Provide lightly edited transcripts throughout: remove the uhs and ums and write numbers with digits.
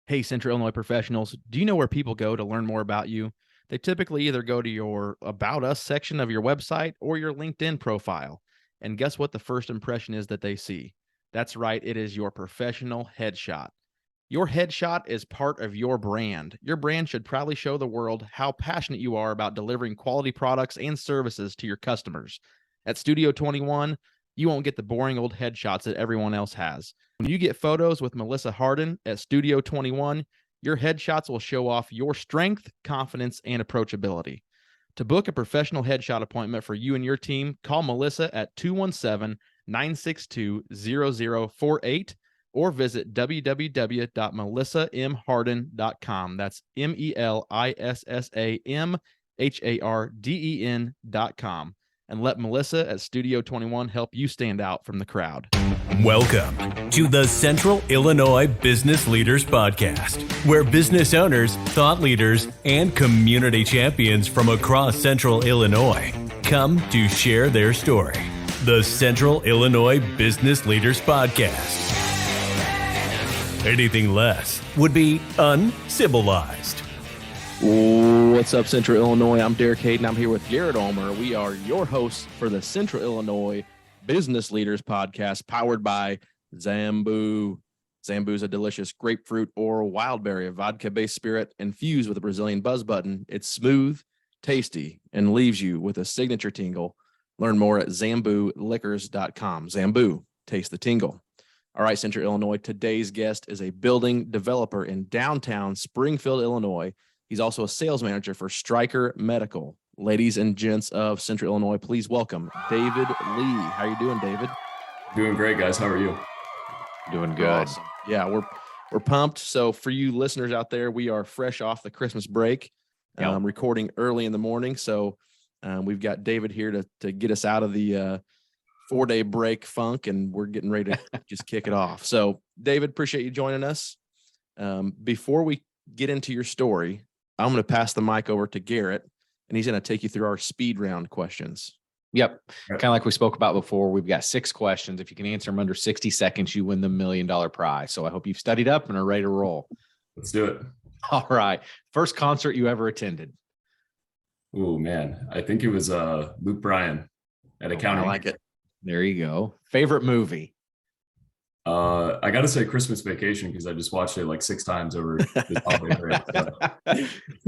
Hey, Central Illinois professionals, do you know where people go to learn more about you? They typically either go to your About Us section of your website or your LinkedIn profile. And guess what the first impression is that they see? That's right, it is your professional headshot. Your headshot is part of your brand. Your brand should proudly show the world how passionate you are about delivering quality products and services to your customers. At Studio 21, you won't get the boring old headshots that everyone else has. When you get photos with Melissa Hardin at Studio 21, your headshots will show off your strength, confidence, and approachability. To book a professional headshot appointment for you and your team, call Melissa at 217-962-0048 or visit www.melissamharden.com. That's MELISSAMHARDEN.com. And let Melissa at Studio 21 help you stand out from the crowd. Welcome to the Central Illinois Business Leaders Podcast, where business owners, thought leaders, and community champions from across Central Illinois come to share their story. The Central Illinois Business Leaders Podcast. Anything less would be uncivilized. What's up, Central Illinois? I'm Derek Hayden. I'm here with Garrett Ulmer. We are your hosts for the Central Illinois Business Leaders Podcast, powered by Zambu. Zambu is a delicious grapefruit or wildberry vodka-based spirit infused with a Brazilian buzz button. It's smooth, tasty, and leaves you with a signature tingle. Learn more at zambuliquors.com. Zambu, taste the tingle. All right, Central Illinois, today's guest is a building developer in downtown Springfield, Illinois. He's also a sales manager for Stryker Medical. Ladies and gents of Central Illinois, please welcome David Lee. How are you doing, David? Doing great, guys. How are you? Doing good. Awesome. Yeah, we're pumped. So for you listeners out there, we are fresh off the Christmas break, recording early in the morning. So we've got David here to get us out of the 4-day break funk, and we're getting ready to just kick it off. So David, appreciate you joining us. Before we get into your story, I'm going to pass the mic over to Garrett, and he's going to take you through our speed round questions. Yep. Kind of like we spoke about before, we've got 6 questions. If you can answer them under 60 seconds, you win the $1 million prize. So I hope you've studied up and are ready to roll. Let's do it. All right. First concert you ever attended? Oh, man. I think it was Luke Bryan at Accounting. I like it. There you go. Favorite movie? I got to say Christmas Vacation, because I just watched it like 6 times over this holiday break. So.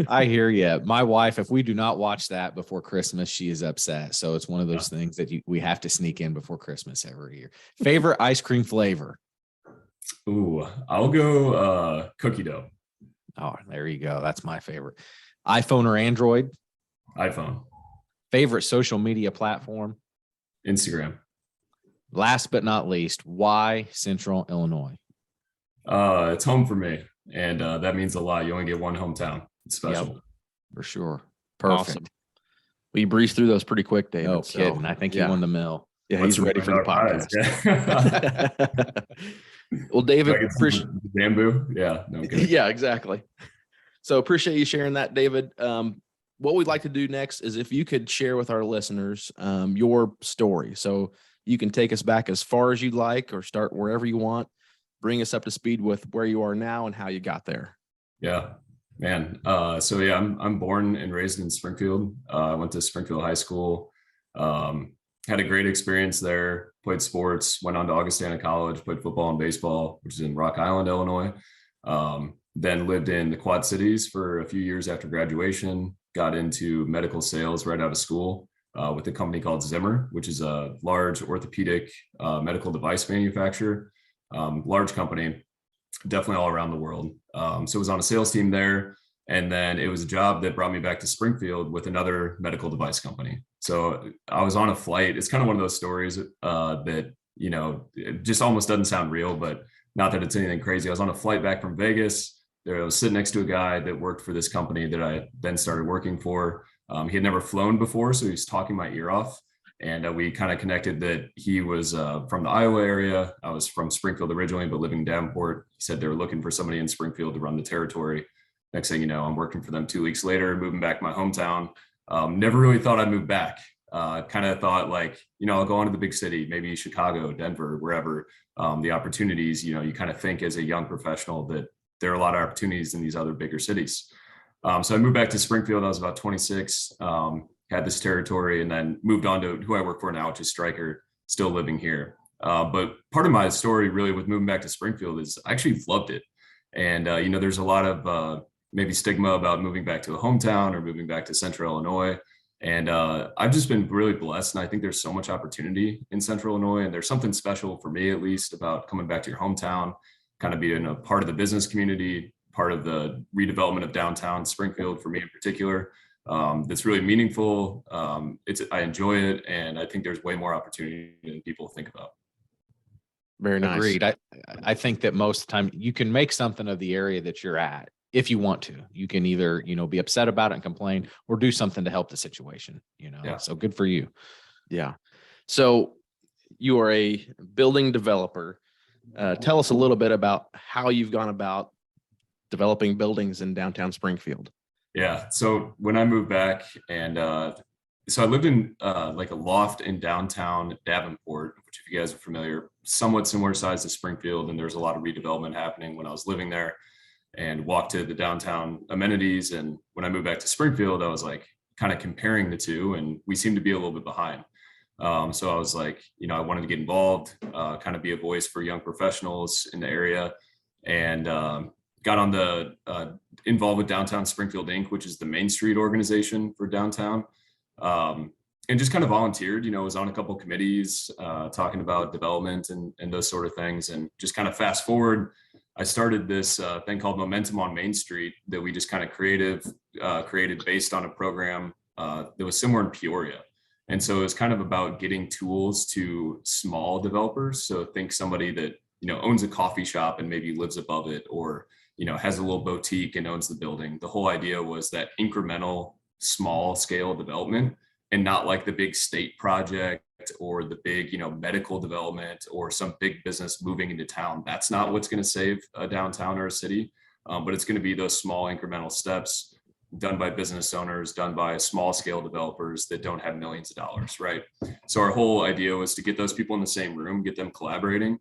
I hear you. My wife, if we do not watch that before Christmas, she is upset. So it's one of those things that we have to sneak in before Christmas every year. Favorite ice cream flavor? Ooh, I'll go cookie dough. Oh, there you go. That's my favorite. iPhone or Android? iPhone. Favorite social media platform? Instagram. Last but not least, why Central Illinois? It's home for me, and that means a lot. You only get one hometown. It's special. Yep, for sure. Perfect. Awesome. Well, you breezed through those pretty quick, David. No kidding. I think you won the mill. Yeah, he's ready for the podcast. Yeah. Well, David, Bamboo. Yeah, no good. Yeah, exactly. So appreciate you sharing that, David. What we'd like to do next is if you could share with our listeners your story. So you can take us back as far as you'd like, or start wherever you want. Bring us up to speed with where you are now and how you got there. Yeah, man. I'm born and raised in Springfield. I went to Springfield High School. Had a great experience there. Played sports. Went on to Augustana College. Played football and baseball, which is in Rock Island, Illinois. Then lived in the Quad Cities for a few years after graduation. Got into medical sales right out of school. With a company called Zimmer, which is a large orthopedic medical device manufacturer. Large company, definitely all around the world. So I was on a sales team there. And then it was a job that brought me back to Springfield with another medical device company. So I was on a flight. It's kind of one of those stories that, it just almost doesn't sound real, but not that it's anything crazy. I was on a flight back from Vegas. I was sitting next to a guy that worked for this company that I then started working for. He had never flown before, so he was talking my ear off. And we kind of connected that he was from the Iowa area. I was from Springfield originally, but living in Davenport. He said they were looking for somebody in Springfield to run the territory. Next thing you know, I'm working for them 2 weeks later, moving back to my hometown. Never really thought I'd move back. Kind of thought I'll go on to the big city, maybe Chicago, Denver, wherever. The opportunities, you kind of think as a young professional that there are a lot of opportunities in these other bigger cities. So I moved back to Springfield. I was about 26, had this territory, and then moved on to who I work for now, which is Stryker, still living here. But part of my story really with moving back to Springfield is I actually loved it. And, there's a lot of maybe stigma about moving back to a hometown or moving back to Central Illinois. And I've just been really blessed. And I think there's so much opportunity in Central Illinois. And there's something special for me, at least, about coming back to your hometown, kind of being a part of the business community, part of the redevelopment of downtown Springfield, for me in particular. That's really meaningful. I enjoy it. And I think there's way more opportunity than people think about. Very nice. Agreed. I think that most of the time you can make something of the area that you're at. If you want to, you can either, be upset about it and complain, or do something to help the situation, Yeah. So good for you. Yeah. So you are a building developer. Tell us a little bit about how you've gone about developing buildings in downtown Springfield. Yeah. So when I moved back, and so I lived in like a loft in downtown Davenport, which, if you guys are familiar, somewhat similar size to Springfield. And there's a lot of redevelopment happening when I was living there, and walked to the downtown amenities. And when I moved back to Springfield, I was like kind of comparing the two, and we seem to be a little bit behind. So I was like, I wanted to get involved, kind of be a voice for young professionals in the area, and got on the involved with Downtown Springfield Inc., which is the Main Street organization for downtown. And just kind of volunteered, was on a couple of committees, talking about development and those sort of things. And just kind of fast forward, I started this thing called Momentum on Main Street that we just kind of created based on a program that was similar in Peoria. And so it was kind of about getting tools to small developers. So think somebody that, owns a coffee shop and maybe lives above it, or, has a little boutique and owns the building. The whole idea was that incremental, small scale development, and not like the big state project or the big, medical development or some big business moving into town. That's not what's going to save a downtown or a city, but it's going to be those small incremental steps done by business owners, done by small scale developers that don't have millions of dollars, right? So our whole idea was to get those people in the same room, get them collaborating,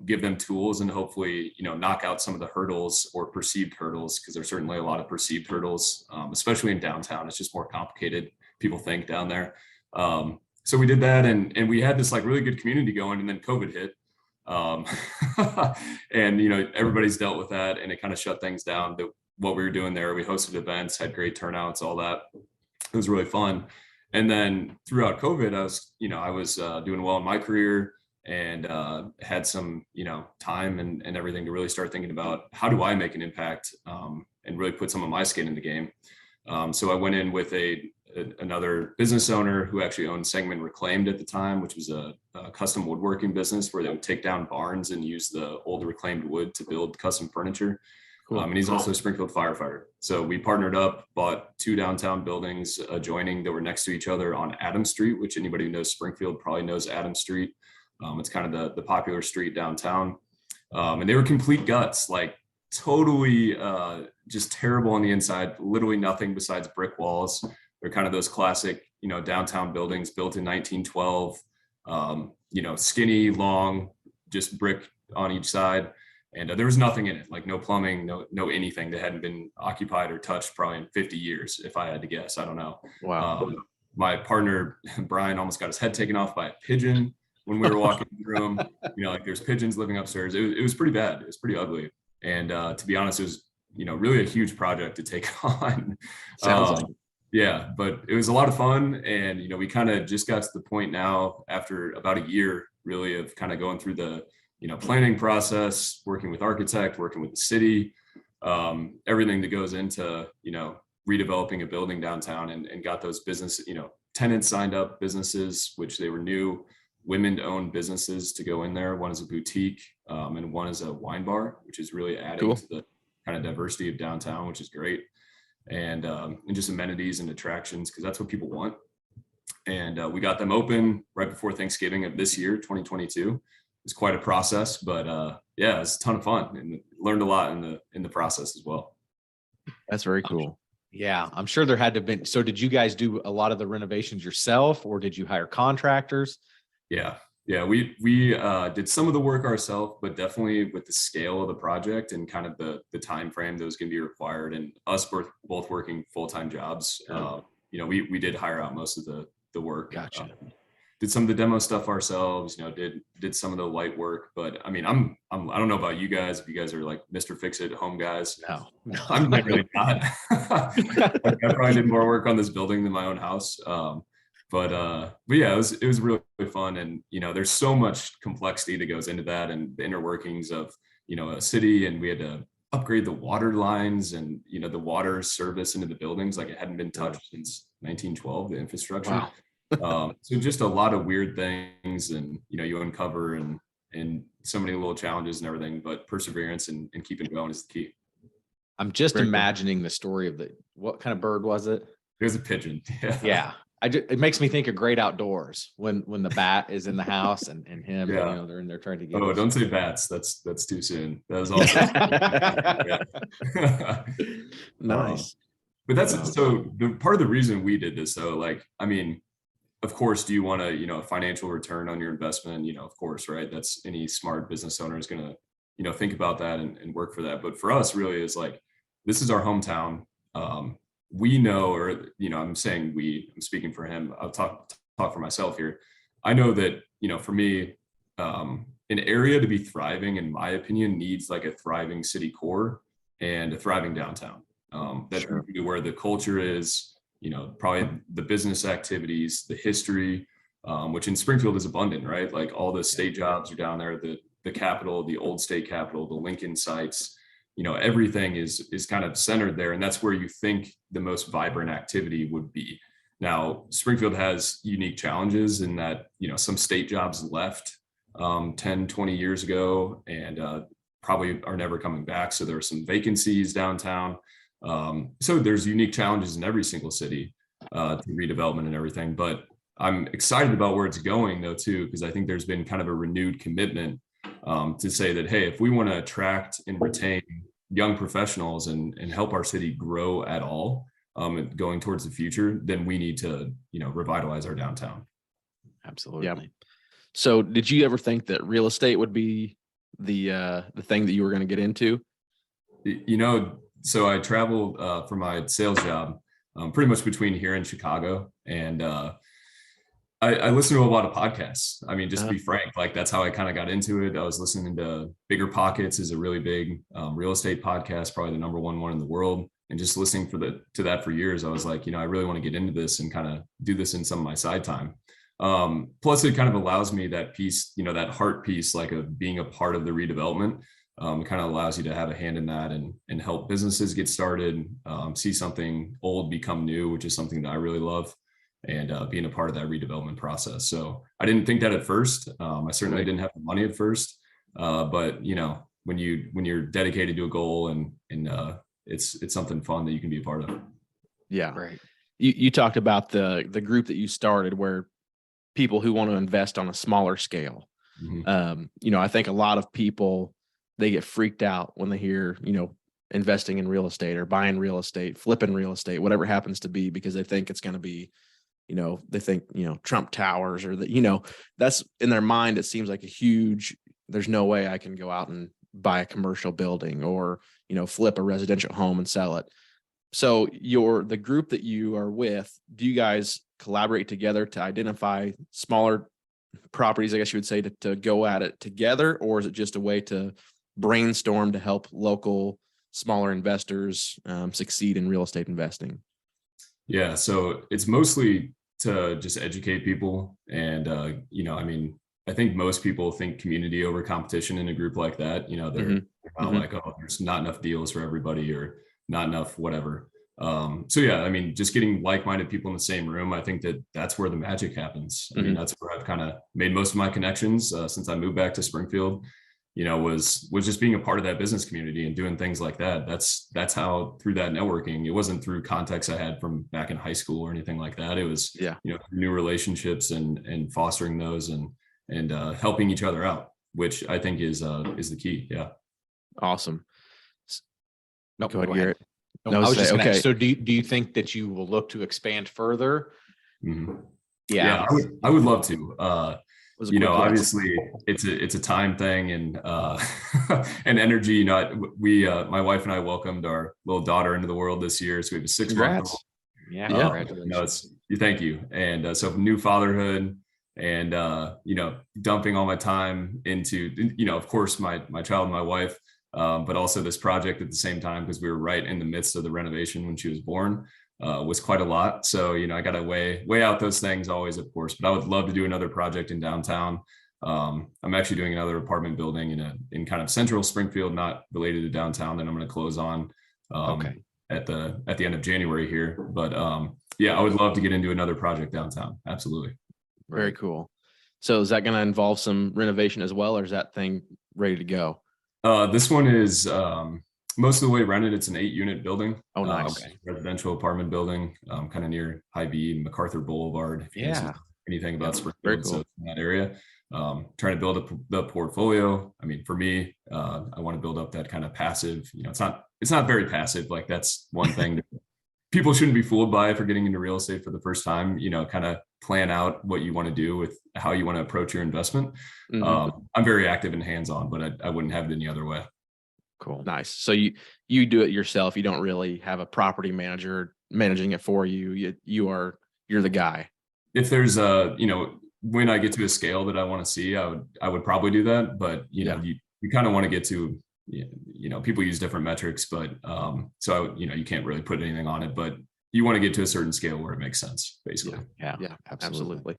give them tools, and hopefully, knock out some of the hurdles or perceived hurdles, because there's certainly a lot of perceived hurdles, especially in downtown. It's just more complicated, people think, down there. So we did that, and we had this like really good community going, and then COVID hit. And, everybody's dealt with that, and it kind of shut things down. What we were doing there, we hosted events, had great turnouts, all that. It was really fun. And then throughout COVID, I was doing well in my career, and had some, time and everything to really start thinking about how do I make an impact, and really put some of my skin in the game. So I went in with another business owner who actually owned Segment Reclaimed at the time, which was a custom woodworking business where they would take down barns and use the old reclaimed wood to build custom furniture. Cool. And he's also a Springfield firefighter. So we partnered up, bought 2 downtown buildings adjoining that were next to each other on Adams Street, which anybody who knows Springfield probably knows Adams Street. It's kind of the popular street downtown. And they were complete guts, like totally just terrible on the inside, literally nothing besides brick walls. They're kind of those classic, downtown buildings built in 1912, skinny, long, just brick on each side. And there was nothing in it, like no plumbing, no anything that hadn't been occupied or touched probably in 50 years, if I had to guess. I don't know. Wow. My partner, Brian, almost got his head taken off by a pigeon when we were walking through them. Like there's pigeons living upstairs. It was pretty bad. It was pretty ugly. And to be honest, it was, really a huge project to take on. Sounds like. Yeah, but it was a lot of fun. And, we kind of just got to the point now after about a year really of kind of going through the, planning process, working with architect, working with the city, everything that goes into, redeveloping a building downtown, and got those business, tenants signed up, businesses, which they were new women-owned businesses to go in there. One is a boutique, and one is a wine bar, which is really adding to the kind of diversity of downtown, which is great. And just amenities and attractions, because that's what people want. And we got them open right before Thanksgiving of this year, 2022. It was quite a process, but yeah, it was a ton of fun, and learned a lot in the process as well. That's very cool. Yeah, I'm sure there had to have been. So did you guys do a lot of the renovations yourself, or did you hire contractors? Yeah. Yeah, we did some of the work ourselves, but definitely with the scale of the project and kind of the time frame that was going to be required, and us both working full-time jobs. We did hire out most of the work. Gotcha. Did some of the demo stuff ourselves. Did some of the light work. But I mean, I don't know about you guys. If you guys are like Mr. Fix-It home guys, No. I'm really not. Like, I probably did more work on this building than my own house. But yeah, it was really fun. And, there's so much complexity that goes into that, and the inner workings of, a city. And we had to upgrade the water lines and, the water service into the buildings. Like, it hadn't been touched since 1912, the infrastructure. Wow. So just a lot of weird things, and, you uncover, and so many little challenges and everything, but perseverance and keeping going is the key. I'm just Very cool. imagining the story of what kind of bird was it? It was a pigeon. Yeah. It makes me think of Great Outdoors when the bat is in the house and him, Yeah. they're in there trying to get. Oh, don't say bats. That's too soon. That was also Nice. But that's so part of the reason we did this, though. Like, I mean, of course, do you want a financial return on your investment? Of course, right? That's any smart business owner is gonna think about that and work for that. But for us, really, is like, this is our hometown. We know, or I'm saying I'm speaking for him. I'll talk for myself here. I know that for me, an area to be thriving, in my opinion, needs like a thriving city core and a thriving downtown. That's Sure. where the culture is. Probably the business activities, the history, which in Springfield is abundant, right? Like, all the state jobs are down there. The capital, the old state capital, the Lincoln sites. Everything is kind of centered there, and that's where you think the most vibrant activity would be. Now, Springfield has unique challenges in that, some state jobs left 10, 20 years ago, and probably are never coming back. So there are some vacancies downtown. So there's unique challenges in every single city to redevelopment and everything. But I'm excited about where it's going, though, too, because I think there's been kind of a renewed commitment to say that, hey, if we want to attract and retain young professionals and help our city grow at all, going towards the future, then we need to, revitalize our downtown. Absolutely. Yeah. So did you ever think that real estate would be the thing that you were going to get into? So I traveled for my sales job pretty much between here and Chicago. And I listen to a lot of podcasts. I mean, just to be frank, like, that's how I kind of got into it. I was listening to Bigger Pockets, is a really big real estate podcast, probably the number one in the world. And just listening to that for years, I was like, I really want to get into this and kind of do this in some of my side time. Plus, it kind of allows me that piece, that heart piece, like, of being a part of the redevelopment. It kind of allows you to have a hand in that and help businesses get started, see something old become new, which is something that I really love, and being a part of that redevelopment process. So I didn't think that at first. I certainly didn't have the money at first, but when you're dedicated to a goal, and it's something fun that you can be a part of. Yeah. Right. You talked about the group that you started, where people who want to invest on a smaller scale. Mm-hmm. I think a lot of people, they get freaked out when they hear, investing in real estate or buying real estate, flipping real estate, whatever it happens to be, because they think it's going to be, they think, Trump Towers, or that, that's in their mind. It seems like there's no way I can go out and buy a commercial building or, flip a residential home and sell it. So the group that you are with, do you guys collaborate together to identify smaller properties, I guess you would say, to go at it together? Or is it just a way to brainstorm to help local smaller investors succeed in real estate investing? Yeah, so it's mostly to just educate people. And, I think most people think community over competition in a group like that. They're not like, oh, there's not enough deals for everybody, or not enough whatever. So yeah, just getting like-minded people in the same room, I think that's where the magic happens. I mean, that's where I've kind of made most of my connections since I moved back to Springfield. Was just being a part of that business community and doing things like that. That's how, through that networking. It wasn't through contacts I had from back in high school or anything like that. It was new relationships and fostering those and helping each other out, which I think is the key. Yeah. Awesome. No, go ahead, Garrett. No, I was just gonna, so do you think that you will look to expand further? Mm-hmm. Yeah, I would love to. Was a you quick know, yes. obviously it's a time thing and and energy. You know, my wife and I welcomed our little daughter into the world this year. So we have a 6-month-old. Congrats. Yeah, Yeah. congratulations. Thank you. And so new fatherhood and you know, dumping all my time into, you know, of course my child and my wife, but also this project at the same time, because we were right in the midst of the renovation when she was born, was quite a lot. So, you know, I got to weigh out those things always, of course, but I would love to do another project in downtown. I'm actually doing another apartment building in kind of central Springfield, not related to downtown, that I'm going to close on Okay. at the end of January here. But yeah, I would love to get into another project downtown. Absolutely. Very cool. So is that going to involve some renovation as well, or is that thing ready to go? This one is most of the way rented. It's an 8-unit building. Oh, nice. Residential apartment building, kind of near Hy-Vee and MacArthur Boulevard. If you guys know anything about Springfield, very cool. so in that area. Trying to build up the portfolio. I mean, for me, I want to build up that kind of passive, you know, it's not very passive. Like that's one thing that people shouldn't be fooled by for getting into real estate for the first time, you know, kind of plan out what you want to do with how you want to approach your investment. I'm very active and hands-on, but I wouldn't have it any other way. Cool. Nice. So you do it yourself. You don't really have a property manager managing it for you. You're the guy. If there's you know, when I get to a scale that I want to see, I would probably do that. But you know, you kind of want to get to, you know, people use different metrics, but so you know, you can't really put anything on it, but you want to get to a certain scale where it makes sense, basically. Yeah, absolutely.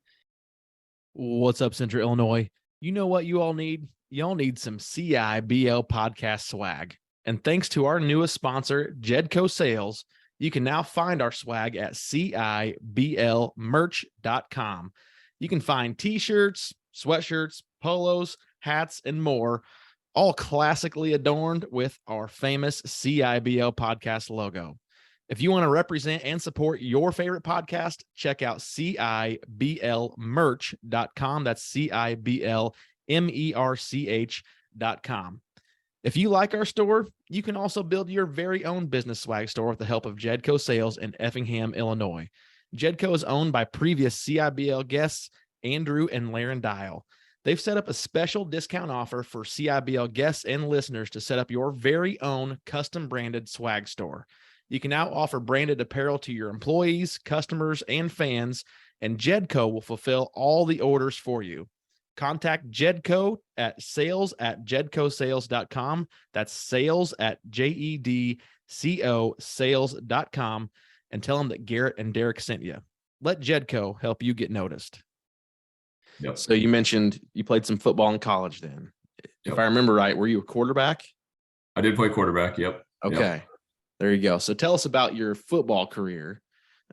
What's up, Central Illinois? You know what you all need? You all need some CIBL podcast swag. And thanks to our newest sponsor, Jedco Sales, you can now find our swag at CIBLmerch.com. You can find t-shirts, sweatshirts, polos, hats, and more, all classically adorned with our famous CIBL podcast logo. If you want to represent and support your favorite podcast, check out CIBLmerch.com. That's CIBLmerch.com. If you like our store, you can also build your very own business swag store with the help of Jedco Sales in Effingham, Illinois. Jedco is owned by previous CIBL guests, Andrew and Laren Dial. They've set up a special discount offer for CIBL guests and listeners to set up your very own custom branded swag store. You can now offer branded apparel to your employees, customers, and fans, and Jedco will fulfill all the orders for you. Contact Jedco at sales@jedcosales.com. That's sales@JEDCO sales.com, and tell them that Garrett and Derek sent you. Let Jedco help you get noticed. Yep. So you mentioned you played some football in college then. If I remember right, were you a quarterback? I did play quarterback. Yep. Okay. Yep. There you go. So tell us about your football career.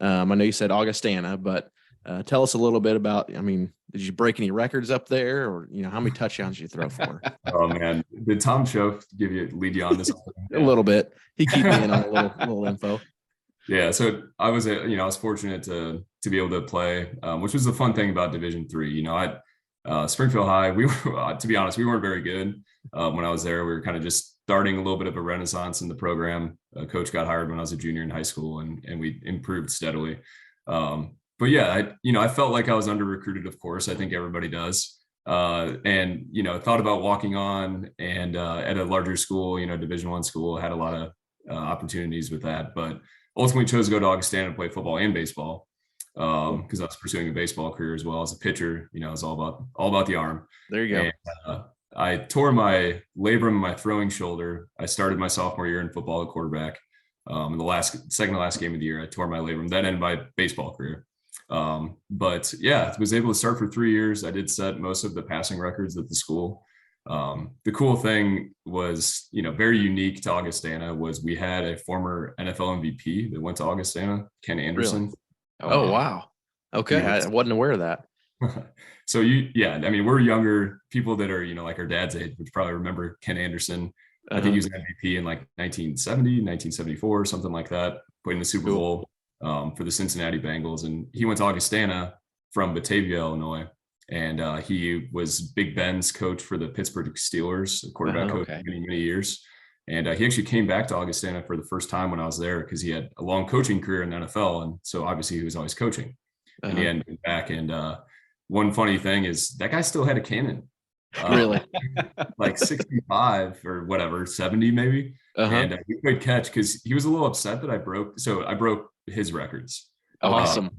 I know you said Augustana, but tell us a little bit about, I mean, did you break any records up there, or, you know, how many touchdowns did you throw for? Oh man. Did Tom Show lead you on this? A little bit. He keep me in on a little info. Yeah. So I was fortunate to be able to play, which was the fun thing about Division III. You know, Springfield High, we were, to be honest, we weren't very good when I was there. We were kind of just starting a little bit of a renaissance in the program. Coach got hired when I was a junior in high school, and we improved steadily. But yeah, I felt like I was under recruited. Of course, I think everybody does. And you know, thought about walking on and at a larger school, you know, Division I school, had a lot of opportunities with that, but ultimately chose to go to Augustana and play football and baseball because I was pursuing a baseball career as well as a pitcher. You know, it's all about the arm. There you go. And, I tore my labrum in my throwing shoulder. I started my sophomore year in football at quarterback. In the second to last game of the year, I tore my labrum. That ended my baseball career. But yeah, I was able to start for 3 years. I did set most of the passing records at the school. The cool thing was, you know, very unique to Augustana was we had a former NFL MVP that went to Augustana, Ken Anderson. Really? Oh, wow. Okay. I wasn't aware of that. So I mean, we're younger people that are, you know, like our dad's age, which probably remember Ken Anderson. I think he was an MVP in like 1970, 1974, something like that, played in the Super Bowl for the Cincinnati Bengals. And he went to Augustana from Batavia, Illinois. And he was Big Ben's coach for the Pittsburgh Steelers, quarterback coach for many, many years. And he actually came back to Augustana for the first time when I was there because he had a long coaching career in the NFL. And so obviously he was always coaching. And he hadn't been back. And one funny thing is that guy still had a cannon. Really? Like 65 or whatever, 70 maybe. And he played catch because he was a little upset that I broke his records. Awesome.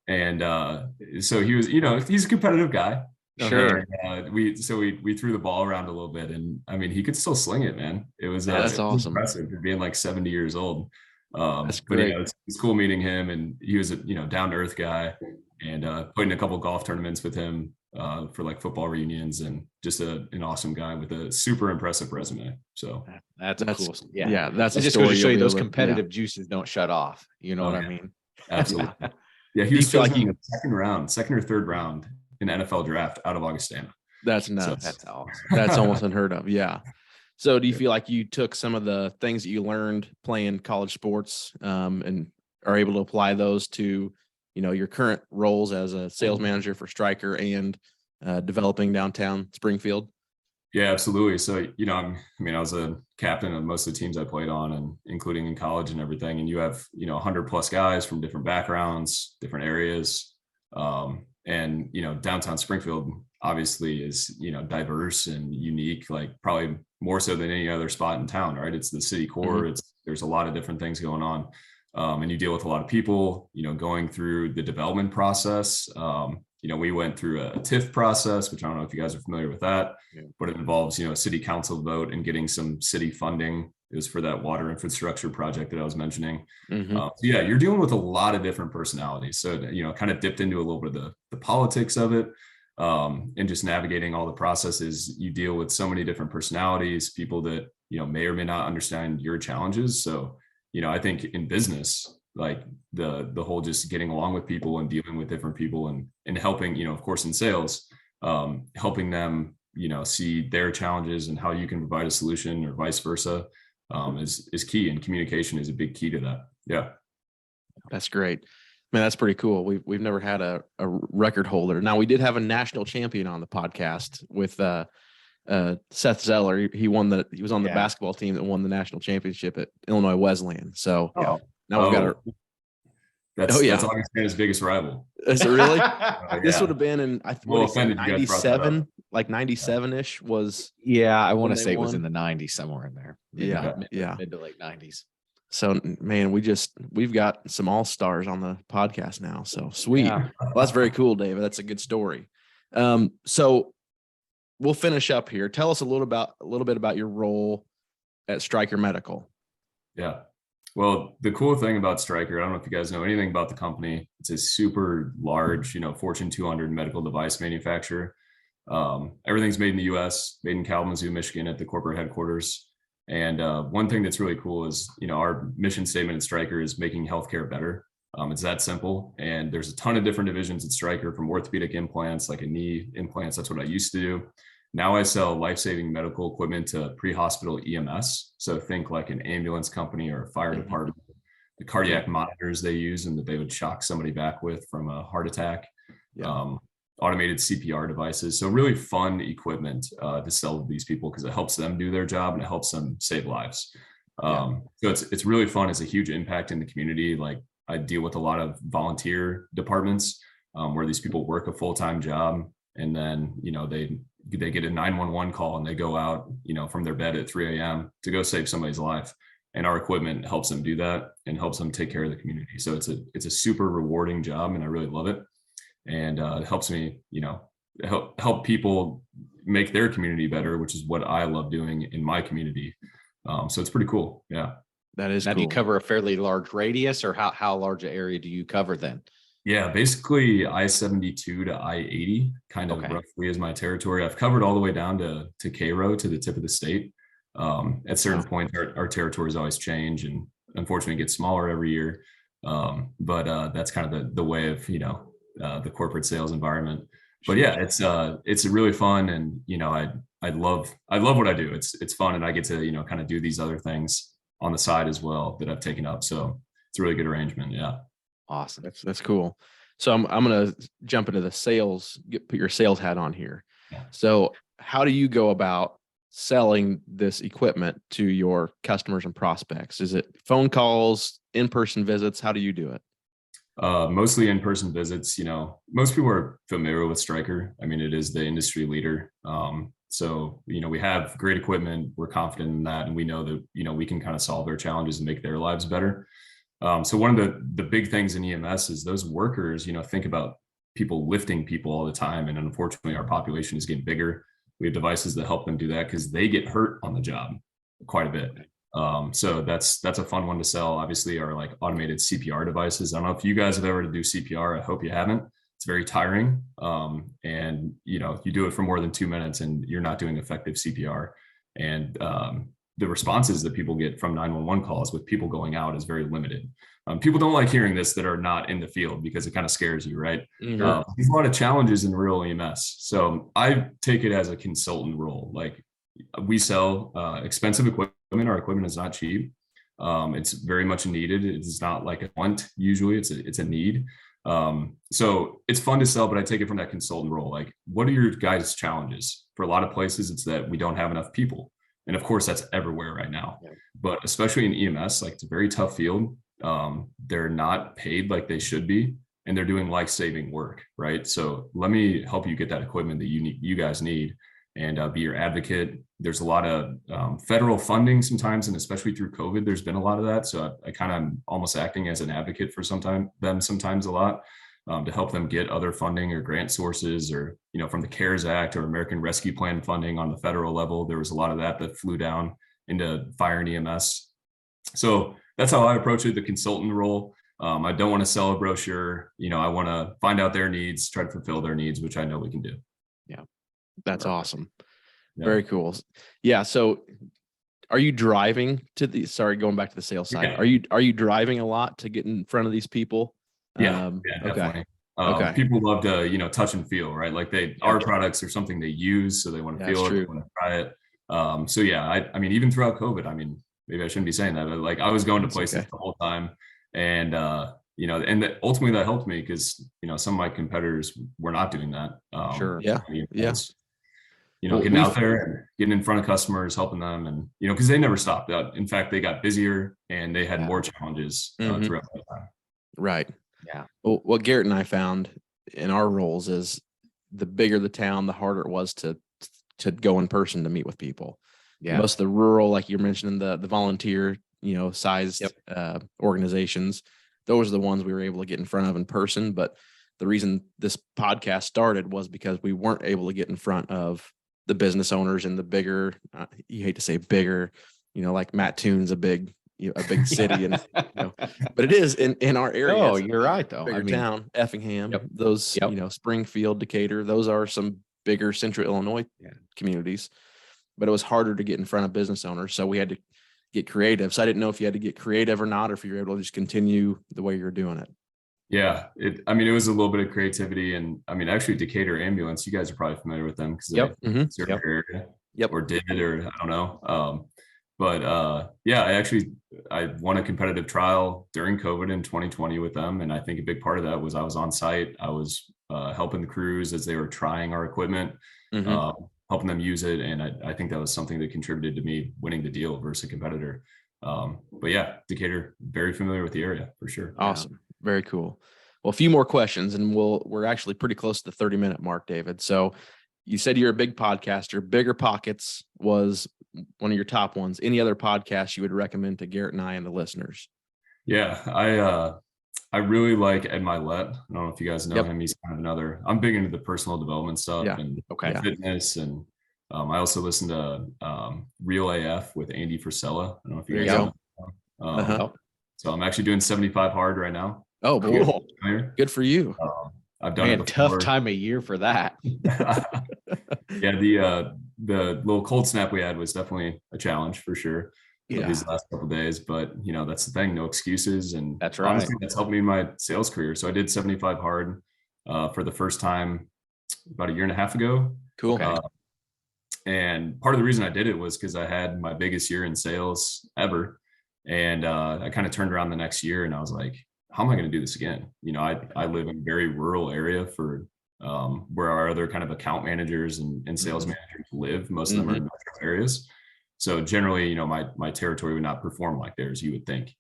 So he was, he's a competitive guy. Sure. And, we threw the ball around a little bit, and I mean, he could still sling it, man. It was that's awesome. impressive for being like 70 years old. That's great. But it's cool meeting him, and he was a down to earth guy, and played in a couple golf tournaments with him for like football reunions, and just an awesome guy with a super impressive resume. So that's cool. Yeah, that's just going to show you those competitive juices don't shut off. You know what I mean? Absolutely. Yeah, he was chosen in the second or third round in the NFL draft out of Augustana. That's nuts. So that's awesome. That's almost unheard of. Yeah. So do you feel like you took some of the things that you learned playing college sports and are able to apply those to, your current roles as a sales manager for Stryker and developing downtown Springfield? Yeah, absolutely. So, I was a captain of most of the teams I played on, and including in college and everything. And you have, 100 plus guys from different backgrounds, different areas. And, downtown Springfield obviously is, diverse and unique, like probably more so than any other spot in town, right? It's the city core. There's a lot of different things going on. And you deal with a lot of people, going through the development process. We went through a TIF process, which I don't know if you guys are familiar with that, but it involves, a city council vote and getting some city funding. It was for that water infrastructure project that I was mentioning. You're dealing with a lot of different personalities. So, kind of dipped into a little bit of the politics of it, and just navigating all the processes. You deal with so many different personalities, people that, may or may not understand your challenges. So, I think in business, like the whole just getting along with people and dealing with different people and helping, of course, in sales, helping them, see their challenges and how you can provide a solution or vice versa, is key. And communication is a big key to that. Yeah. That's great. Man, that's pretty cool. We've never had a record holder. Now, we did have a national champion on the podcast with Seth Zeller. He was on the basketball team that won the national championship at Illinois Wesleyan. So now we've got that's Augustana's biggest rival. Is it really? This would have been in 97, like 97-ish was. Yeah, I want to say it was in the 90s, somewhere in there. Mid to late 90s. So, man, we've got some all-stars on the podcast now. So sweet. Yeah. Well, that's very cool, David. That's a good story. So we'll finish up here. Tell us a little bit about your role at Stryker Medical. Yeah. Well, the cool thing about Stryker, I don't know if you guys know anything about the company. It's a super large, Fortune 200 medical device manufacturer. Everything's made in the U.S., made in Kalamazoo, Michigan at the corporate headquarters. And one thing that's really cool is, our mission statement at Stryker is making healthcare better. It's that simple. And there's a ton of different divisions at Stryker, from orthopedic implants, like a knee implants. That's what I used to do. Now I sell life-saving medical equipment to pre-hospital EMS. So think like an ambulance company or a fire department, the cardiac monitors they use and that they would shock somebody back with from a heart attack, automated CPR devices. So really fun equipment to sell to these people because it helps them do their job and it helps them save lives. So it's really fun. It's a huge impact in the community. Like I deal with a lot of volunteer departments where these people work a full-time job, and then, they get a 911 call and they go out, from their bed at 3 a.m. to go save somebody's life. And our equipment helps them do that and helps them take care of the community. So it's a super rewarding job, and I really love it. And it helps me, help people make their community better, which is what I love doing in my community. So it's pretty cool. Yeah. That is now, cool. do you cover a fairly large radius, or how large an area do you cover then? Yeah, basically I-72 to I-80 kind of roughly is my territory. I've covered all the way down to Cairo, to the tip of the state. At certain points, our territories always change and unfortunately get smaller every year. But that's kind of the way of, the corporate sales environment. But yeah, it's really fun. And, I love what I do. It's fun. And I get to, kind of do these other things on the side as well that I've taken up. So it's a really good arrangement. Yeah. Awesome. That's cool. So I'm going to jump into the sales, put your sales hat on here. Yeah. So how do you go about selling this equipment to your customers and prospects? Is it phone calls, in-person visits? How do you do it? Mostly in-person visits. Most people are familiar with Stryker. I mean, it is the industry leader. So, we have great equipment. We're confident in that. And we know that, we can kind of solve their challenges and make their lives better. So one of the big things in EMS is those workers, think about people lifting people all the time. And unfortunately, our population is getting bigger. We have devices that help them do that because they get hurt on the job quite a bit. So that's a fun one to sell. Obviously, our like automated CPR devices. I don't know if you guys have ever to do CPR. I hope you haven't. It's very tiring. And you do it for more than 2 minutes and you're not doing effective CPR. And the responses that people get from 911 calls with people going out is very limited. People don't like hearing this that are not in the field because it kind of scares you, right? Mm-hmm. There's a lot of challenges in real EMS. So I take it as a consultant role. Like we sell expensive equipment. Our equipment is not cheap. It's very much needed. It's not like a want usually. It's a need. So it's fun to sell, but I take it from that consultant role. Like, what are your guys' challenges? For a lot of places, it's that we don't have enough people. And of course, that's everywhere right now. Yeah. But especially in EMS, like it's a very tough field. They're not paid like they should be, and they're doing life-saving work, right? So let me help you get that equipment that you guys need, and be your advocate. There's a lot of federal funding sometimes, and especially through COVID, there's been a lot of that. So I kind of almost acting as an advocate for sometimes a lot. To help them get other funding or grant sources, or from the CARES Act or American Rescue Plan funding on the federal level. There was a lot of that flew down into fire and EMS. So that's how I approach it, the consultant role. I don't want to sell a brochure. I want to find out their needs, try to fulfill their needs, which I know we can do. Yeah, that's awesome. Yeah. Very cool. Yeah. So are you driving going back to the sales side? Yeah. Are you driving a lot to get in front of these people? Yeah, definitely. Okay. People love to, touch and feel, right? Like our products are something they use, so they want to feel it, they want to try it. So yeah, I mean, even throughout COVID, I mean, maybe I shouldn't be saying that, but like I was going to places the whole time, and ultimately that helped me because some of my competitors were not doing that. Getting out there and getting in front of customers, helping them, and because they never stopped. In fact, they got busier and they had more challenges throughout that time. Right. Yeah. Well, what Garrett and I found in our roles is the bigger the town, the harder it was to go in person to meet with people. Yeah. Most of the rural, like you're mentioning, the volunteer, sized organizations, those are the ones we were able to get in front of in person. But the reason this podcast started was because we weren't able to get in front of the business owners in the bigger, you hate to say bigger, like Mattoon's a big city, and but it is in our area. Oh, you're right though. Bigger town, Effingham, those Springfield, Decatur, those are some bigger Central Illinois communities. But it was harder to get in front of business owners, so we had to get creative. So I didn't know if you had to get creative or not, or if you were able to just continue the way you're doing it. Yeah, it was a little bit of creativity, and I mean, actually, Decatur Ambulance, you guys are probably familiar with them because it's your area, or did, or I don't know. But I won a competitive trial during COVID in 2020 with them. And I think a big part of that was I was on site. I was helping the crews as they were trying our equipment, helping them use it. And I think that was something that contributed to me winning the deal versus a competitor. But yeah, Decatur, very familiar with the area for sure. Awesome. Very cool. Well, a few more questions, and we're actually pretty close to the 30-minute mark, David. So you said you're a big podcaster. Bigger Pockets was one of your top ones. Any other podcasts you would recommend to Garrett and I and the listeners? Yeah, I really like Ed Milet. I don't know if you guys know him. He's kind of I'm big into the personal development stuff and fitness. And I also listen to Real AF with Andy Frisella. I don't know if you guys know. So I'm actually doing 75 hard right now. Oh, cool. Good for you. I've done it before. Tough time of year for that. Yeah, the little cold snap we had was definitely a challenge for sure. These last couple of days, but that's the thing, no excuses. And that's right. Honestly, that's helped me in my sales career. So I did 75 hard for the first time about a year and a half ago. Cool. And part of the reason I did it was because I had my biggest year in sales ever. And I kind of turned around the next year and I was like, how am I going to do this again? I live in a very rural area for where our other kind of account managers and sales managers live. Most of them are in metro areas. So generally, my territory would not perform like theirs, you would think.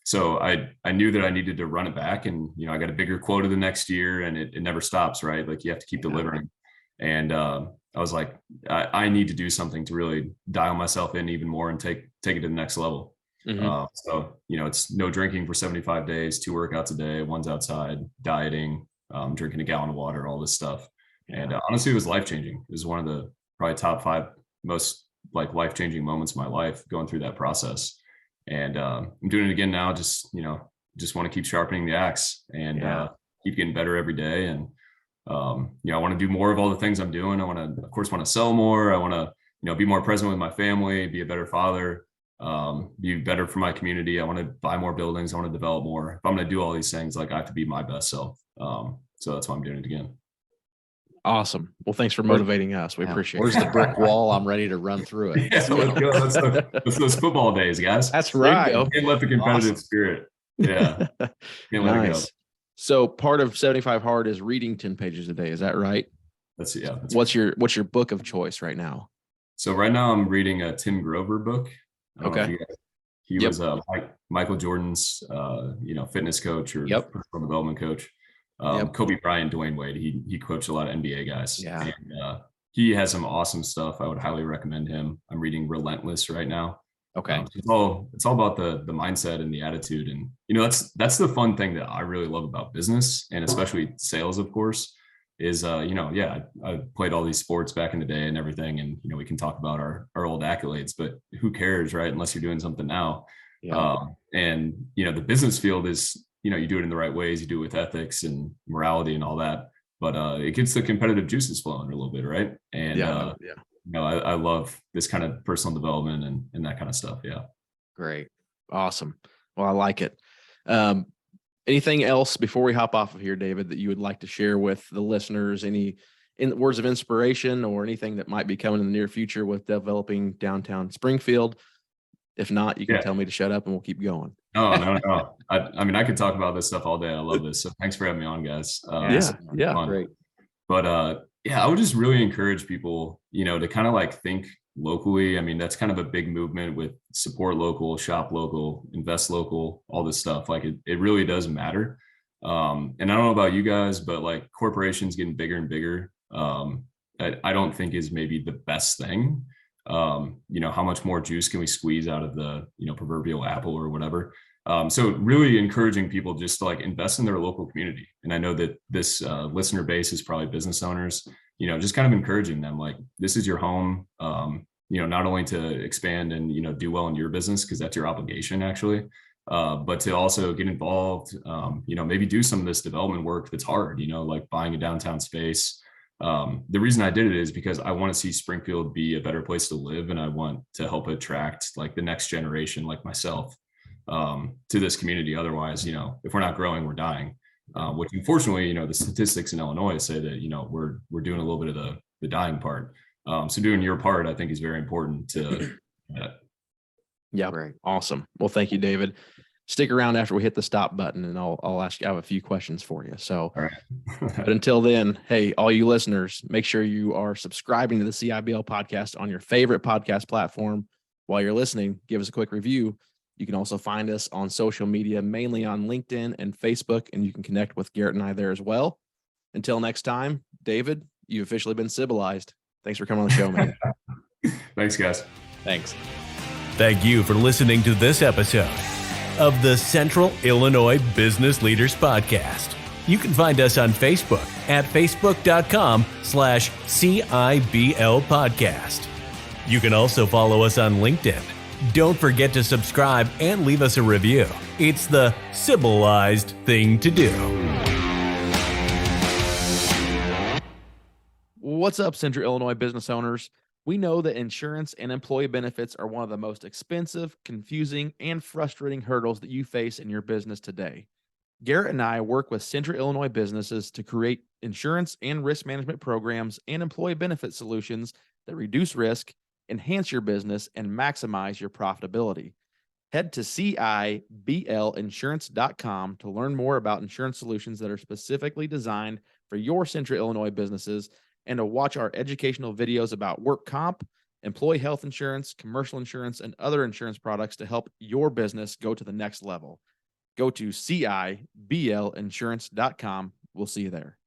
So I knew that I needed to run it back, and I got a bigger quota the next year, and it never stops, right? Like you have to keep delivering. And I was like, I need to do something to really dial myself in even more and take it to the next level. So it's no drinking for 75 days, 2 workouts a day, one's outside, dieting, drinking a gallon of water, all this stuff. And honestly, it was life-changing. It was one of the probably top 5 most like life-changing moments of my life, going through that process. And I'm doing it again now. Just want to keep sharpening the axe and keep getting better every day. And I want to do more of all the things I'm doing. I of course want to sell more. I want to be more present with my family, be a better father, be better for my community. I want to buy more buildings. I want to develop more. If I'm going to do all these things, like I have to be my best self. So that's why I'm doing it again. Awesome. Well, thanks for motivating us. We appreciate it. Where's the brick wall? I'm ready to run through it. Yeah, let's go. That's those football days, guys. That's right. Can't let the competitive spirit. Yeah. Can't let it go. So part of 75 Hard is reading 10 pages a day. Is that right? That's what's your book of choice right now? So right now I'm reading a Tim Grover book. Okay. He was Michael Jordan's fitness coach or personal development coach. Kobe Bryant, Dwayne Wade. He coached a lot of NBA guys. Yeah. And he has some awesome stuff. I would highly recommend him. I'm reading Relentless right now. Okay. It's all about the mindset and the attitude. And that's the fun thing that I really love about business, and especially sales, of course, is I played all these sports back in the day and everything, and we can talk about our old accolades, but who cares, right? Unless you're doing something now. And the business field is you do it in the right ways, you do it with ethics and morality and all that, but it gets the competitive juices flowing a little bit, right? And I love this kind of personal development and that kind of stuff. Yeah. Great. Awesome. Well, I like it. Anything else before we hop off of here, David, that you would like to share with the listeners? Any words of inspiration or anything that might be coming in the near future with developing downtown Springfield? If not, you can tell me to shut up and we'll keep going. No. I mean, I could talk about this stuff all day. I love this. So thanks for having me on, guys. Great. But I would just really encourage people, to kind of like think locally. I mean, that's kind of a big movement with support local, shop local, invest local, all this stuff. Like it really does matter. And I don't know about you guys, but like corporations getting bigger and bigger, I don't think is maybe the best thing. How much more juice can we squeeze out of the, proverbial apple or whatever? So really encouraging people just to like invest in their local community. And I know that this listener base is probably business owners, just kind of encouraging them, like, this is your home, not only to expand and, do well in your business, because that's your obligation actually, but to also get involved, maybe do some of this development work that's hard, like buying a downtown space. The reason I did it is because I want to see Springfield be a better place to live. And I want to help attract like the next generation, like myself, to this community. Otherwise, if we're not growing, we're dying, which unfortunately, the statistics in Illinois say that, we're doing a little bit of the dying part. So doing your part, I think, is very important to that. Yeah. Right. Awesome. Well, thank you, David. Stick around after we hit the stop button and I'll ask you, I have a few questions for you. So, all right. But until then, hey, all you listeners, make sure you are subscribing to the CIBL podcast on your favorite podcast platform. While you're listening, give us a quick review. You can also find us on social media, mainly on LinkedIn and Facebook, and you can connect with Garrett and I there as well. Until next time, David, you've officially been civilized. Thanks for coming on the show, man. Thanks, guys. Thanks. Thank you for listening to this episode of the Central Illinois Business Leaders Podcast. You can find us on Facebook at facebook.com/CIBL podcast. You can also follow us on LinkedIn. Don't forget to subscribe and leave us a review. It's the civilized thing to do. What's up, Central Illinois business owners? We know that insurance and employee benefits are one of the most expensive, confusing, and frustrating hurdles that you face in your business today. Garrett and I work with Central Illinois businesses to create insurance and risk management programs and employee benefit solutions that reduce risk, enhance your business, and maximize your profitability. Head to CIBLinsurance.com to learn more about insurance solutions that are specifically designed for your Central Illinois businesses, and to watch our educational videos about work comp, employee health insurance, commercial insurance, and other insurance products to help your business go to the next level. Go to ciblinsurance.com. We'll see you there.